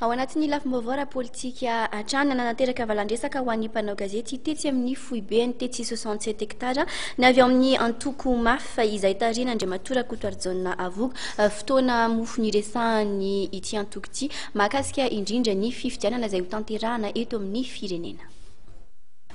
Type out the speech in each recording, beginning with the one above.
Ao anatin'ny lafim-baovao ara-politika hatrany nanateraka valan-dresaka ho an'ny mpanao gazety tetsy amin'ny foibeny tetsy 67 hektara ny avy ao amin'ny antoko mafy izay tarina Andriamatora Kotoarjona Avogo fotoana mofo niresahany ity antoko ity mahakasika indrindra ny fifidianana izay ho tanterahana eto amin'ny firenena.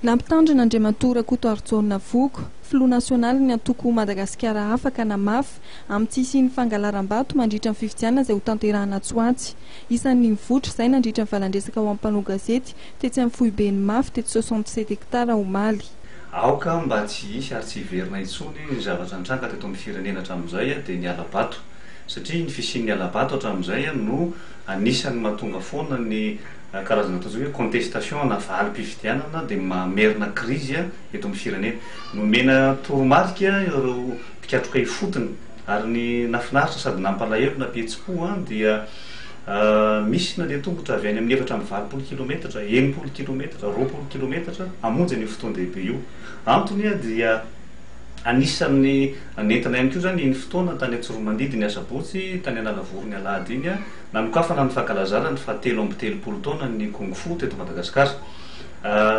Nampitandrina Andriamatora Kotoarjona Avogo, filoha nasionaly ny antoko Madagasikara afaka na mafy amin'ny tsisy ny fangalaram-bato mandritra ny fifidianana izay ho tanterahana Tsoatsy. Isan'ny mivoatra izay nandritra ny valan-dresaka ho am-mpanao gazety tetsy amin'ny foibeny mafy tetsy 67 hektara Omaly. Aoka mba tsy hisy ary tsy hiverina intsony ny zavatra nitranga teto amin'ny firenena hatramin'izay dia ny alabato, satria ny fisian'ny alabato hatramin'izay no anisan'ny mahatonga foana ny karazana atao hoe contestation na valim-pifidianana dia mamerina krizy eto amin'ny firenena. Nomena toromarika ireo mpikatroka ifotony ary ny nafinaritra sady nampalahelo na pihetsi-po dia misy na dia tongotra avy any amin'ny 420 kilometatra, 80 kilometatra, 20 kilometatra hamonjy an'io fotoan-dehibe io. Antony dia anisan'ny nentina ihany koa zany iny fotoana tany Tsoromandidy ny Asabotsy, tany Analavory ny Alahady iny nanokafana ny fankalazana ny fahatelo amby telopolo taona ny Kung Fu teto Madagasikara.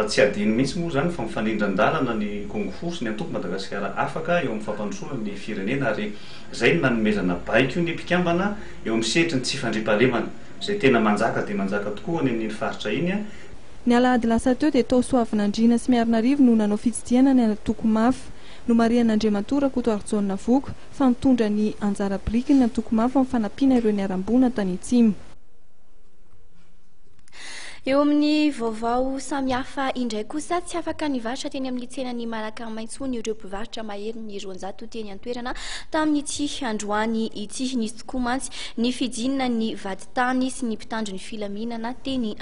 Tsy adino mihitsy moa zany fa mifanindran-dalana ny Kung Fu sy ny antoko Madagasikara afaka eo amin'ny fampandrosoana ny firenena ary izay no nanomezana baiko ny mpikambana eo amin'ny sehatry ny tsy fandriampahalemana izay tena manjaka dia manjaka tokoa any amin'ny faritra iny. Ny Alahady lasa teo dia tao Soavinandriana sy Miarinarivo no nanao fitsidiana ny antoko mafy. No Marian'Andriamatora Kotoarjona Avogo fa nitondra ny anjara biriky ny antoko mafy amin'ny fanampiana ireo niarambona tany Atsimo. Eo amin'ny vaovao samihafa indray kosa tsy afaka nivarotra teny amin'ny tsenany Manakamaitso ireo mpivarotra mahery ny 200 teny an-toerana tamin'ity androany ity. Nisy tokoa mantsy ny fidinana ny vaditany sy ny mpitandro ny filaminana teny